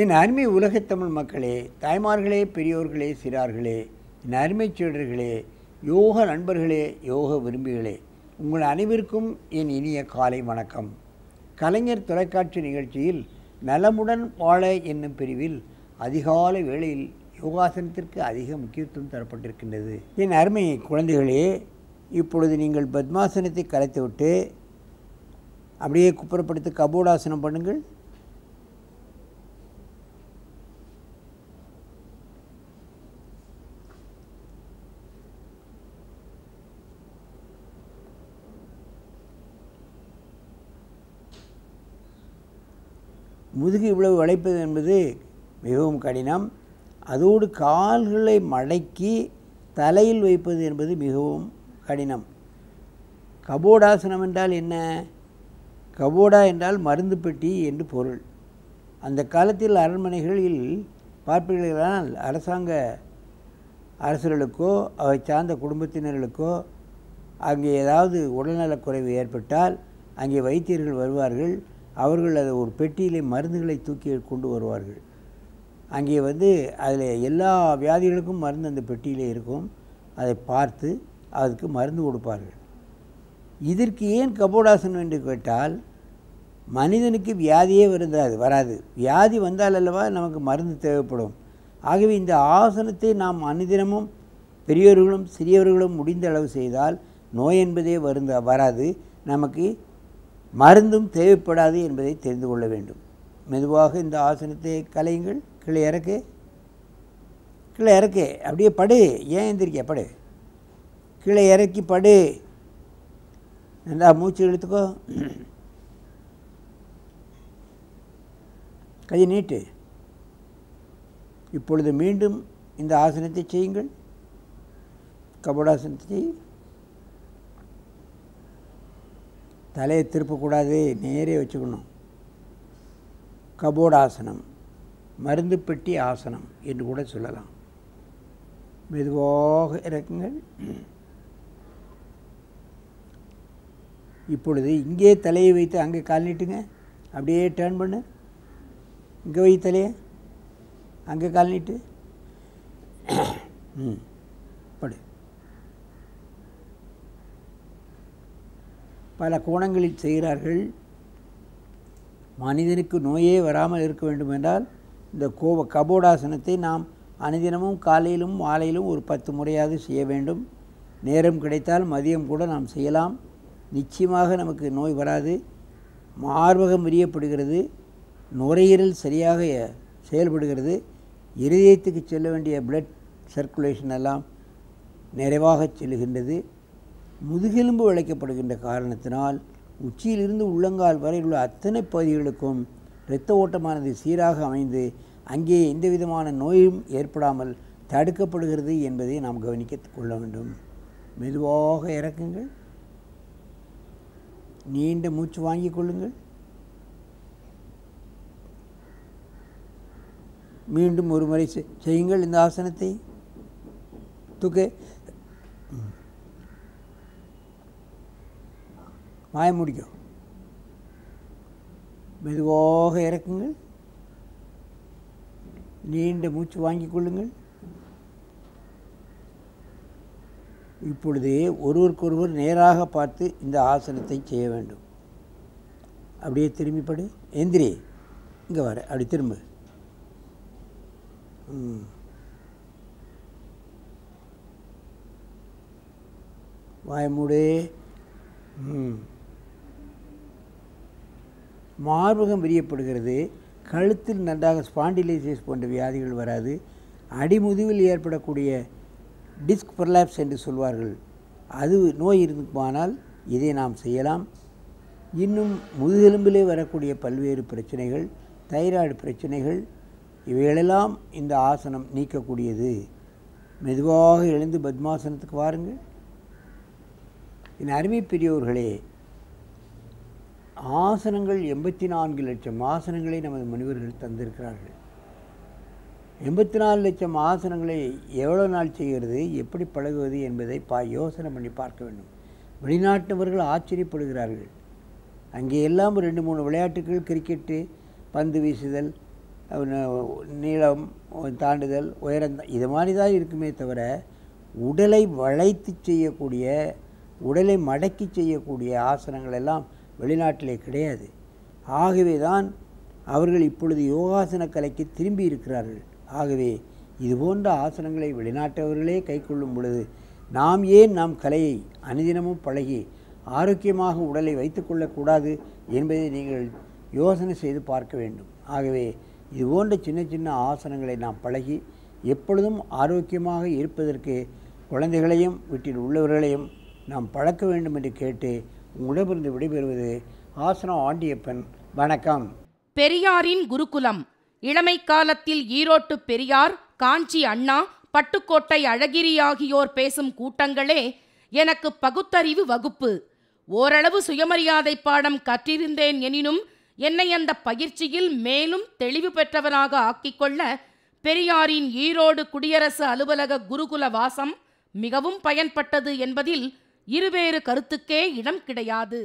என் அருமை உலகத்தமிழ் மக்களே, தாய்மார்களே, பெரியோர்களே, சிறார்களே, என் அருமை சீடர்களே, யோக நண்பர்களே, யோக விரும்பிகளே, உங்கள் அனைவருக்கும் என் இனிய காலை வணக்கம். கலைஞர் தொலைக்காட்சி நிகழ்ச்சியில் நலமுடன் வாழ என்னும் பிரிவில் அதிகாலை வேளையில் யோகாசனத்திற்கு அதிக முக்கியத்துவம் தரப்பட்டிருக்கின்றது. என் அருமை குழந்தைகளே, இப்பொழுது நீங்கள் பத்மாசனத்தை கலைத்துவிட்டு அப்படியே குப்புறப்படுத்தி கபோடாசனம் பண்ணுங்கள். முதுகு இவ்வளவு வளைப்பது என்பது மிகவும் கடினம். அதோடு கால்களை மடக்கி தலையில் வைப்பது என்பது மிகவும் கடினம். கபோடாசனம் என்றால் என்ன? கபோடா என்றால் மருந்து பெட்டி என்று பொருள். அந்த காலத்தில் அரண்மனைகளில் பார்ப்பீர்களானால் அரசாங்க அரசர்களுக்கோ அவை சார்ந்த குடும்பத்தினர்களுக்கோ அங்கே ஏதாவது உடல்நலக்குறைவு ஏற்பட்டால் அங்கே வைத்தியர்கள் வருவார்கள். அவர்கள் அதை ஒரு பெட்டியிலே மருந்துகளை தூக்கி கொண்டு வருவார்கள். அங்கே அதில் எல்லா வியாதிகளுக்கும் மருந்து அந்த பெட்டியிலே இருக்கும். அதை பார்த்து அதுக்கு மருந்து கொடுப்பார்கள். இதற்கு ஏன் கபோடாசனம் என்று கேட்டால், மனிதனுக்கு வியாதியே வராது. வியாதி வந்தால் அல்லவா நமக்கு மருந்து தேவைப்படும். ஆகவே இந்த ஆசனத்தை நாம் அனுதினமும் பெரியவர்களும் சிறியவர்களும் முடிந்த அளவு செய்தால் நோய் என்பதே வராது, நமக்கு மருந்தும் தேவைப்படாது என்பதை தெரிந்து கொள்ள வேண்டும். மெதுவாக இந்த ஆசனத்தை கலையுங்கள். கீழே இறக்கு, அப்படியே படு. ஏன் எந்திரிக்க? படு. கீழே இறக்கி படு. நல்லா மூச்சு இழுத்துக்கோ. கையை நீட்டு. இப்பொழுது மீண்டும் இந்த ஆசனத்தை செய்யுங்கள். கபோடாசனத்தை செய். தலையை திருப்பக்கூடாது, நேரே வச்சுக்கணும். கபோடாசனம், மருந்து பெட்டி ஆசனம் என்று கூட சொல்லலாம். மெதுவாக இறக்குங்கள். இப்பொழுது இங்கே தலையை வைத்து அங்கே கால் நீட்டுங்க. அப்படியே டேர்ன் பண்ணு. இங்கே வை தலையை, அங்கே கால் நீட்டு. படு. பல கோணங்களில் செய்கிறார்கள். மனிதனுக்கு நோயே வராமல் இருக்க வேண்டும் என்றால் இந்த கபோடாசனத்தை நாம் அனுதினமும் காலையிலும் மாலையிலும் ஒரு 10 முறையாவது செய்ய வேண்டும். நேரம் கிடைத்தால் மதியம் கூட நாம் செய்யலாம். நிச்சயமாக நமக்கு நோய் வராது. மார்பகம் விரியப்படுகிறது, நுரையீரல் சரியாக செயல்படுகிறது, இருதயத்துக்கு செல்ல வேண்டிய பிளட் சர்க்குலேஷன் எல்லாம் நிறைவாக செல்லுகின்றது. முதுகெலும்பு விளைக்கப்படுகின்ற காரணத்தினால் உச்சியிலிருந்து உள்ளங்கால் வரை உள்ள அத்தனை பகுதிகளுக்கும் இரத்த ஓட்டமானது சீராக அமைந்து அங்கே எந்த விதமான நோயும் ஏற்படாமல் தடுக்கப்படுகிறது என்பதை நாம் கவனிக்க கொள்ள வேண்டும். மெதுவாக இறக்குங்கள். நீண்ட மூச்சு வாங்கிக் கொள்ளுங்கள். மீண்டும் ஒரு முறை செய்யுங்கள். இந்த ஆசனத்தை தூக்கு. வாய முடிக்கும். மெதுவாக இறக்குங்கள். நீண்ட மூச்சு வாங்கிக் கொள்ளுங்கள். இப்பொழுது ஒருவருக்கொருவர் நேராக பார்த்து இந்த ஆசனத்தை செய்ய வேண்டும். அப்படியே திரும்பிப்படு. எந்திரி. இங்கே வர. அப்படி திரும்ப. வாய மூடு. மார்பகம் விரியப்படுகிறது. கழுத்தில் நன்றாக ஸ்பாண்டிலைசிஸ் போன்ற வியாதிகள் வராது. அடிமுதுவில் ஏற்படக்கூடிய டிஸ்க் ப்ரலாப்ஸ் என்று சொல்வார்கள், அது நோய் இருக்குமானால் இதை நாம் செய்யலாம். இன்னும் முதுகெலும்பிலே வரக்கூடிய பல்வேறு பிரச்சனைகள், தைராய்டு பிரச்சனைகள், இவைகளெல்லாம் இந்த ஆசனம் நீக்கக்கூடியது. மெதுவாக எழுந்து பத்மாசனத்துக்கு வாருங்கள். என் அருமை பெரியோர்களே, ஆசனங்கள் 84 லட்சம் ஆசனங்களை நமது முனிவர்கள் தந்திருக்கிறார்கள். 84 லட்சம் ஆசனங்களை எவ்வளோ நாள் செய்கிறது, எப்படி பழகுவது என்பதை யோசனை பண்ணி பார்க்க வேண்டும். வெளிநாட்டவர்கள் ஆச்சரியப்படுகிறார்கள். அங்கே எல்லாம் 2-3 விளையாட்டுகள், கிரிக்கெட்டு, பந்து வீசுதல், நீளம் தாண்டுதல் உயரம் இது மாதிரி தான் இருக்குமே தவிர உடலை வளைத்து செய்யக்கூடிய உடலை மடக்கி செய்யக்கூடிய ஆசனங்கள் எல்லாம் வெளிநாட்டிலே கிடையாது. ஆகவே தான் அவர்கள் இப்பொழுது யோகாசன கலைக்கு திரும்பி இருக்கிறார்கள். ஆகவே இதுபோன்ற ஆசனங்களை வெளிநாட்டவர்களே கை கொள்ளும் பொழுது நாம் ஏன் நாம் கலையை அனுதினமும் பழகி ஆரோக்கியமாக உடலை வைத்து கொள்ளக்கூடாது என்பதை நீங்கள் யோசனை செய்து பார்க்க வேண்டும். ஆகவே இதுபோன்ற சின்ன சின்ன ஆசனங்களை நாம் பழகி எப்பொழுதும் ஆரோக்கியமாக இருப்பதற்கு குழந்தைகளையும் வீட்டில் உள்ளவர்களையும் நாம் பழக்க வேண்டும் என்று கேட்டு உங்களிடமிருந்து விடைபெறுவது ஆசனம் ஆண்டியப்பன். வணக்கம். பெரியாரின் குருகுலம். இளமை காலத்தில் ஈரோட்டு பெரியார், காஞ்சி அண்ணா, பட்டுக்கோட்டை அழகிரி ஆகியோர் பேசும் கூட்டங்களே எனக்கு பகுத்தறிவு வகுப்பு. ஓரளவு சுயமரியாதை பாடம் கற்றிருந்தேன் எனினும் என்னை அந்த பயிற்சியில் மேலும் தெளிவு பெற்றவனாக ஆக்கிக்கொள்ள பெரியாரின் ஈரோடு குடியரசு அலுவலக குருகுல வாசம் மிகவும் பயன்பட்டது என்பதில் இருவேறு கருத்துக்கே இடம் கிடையாது.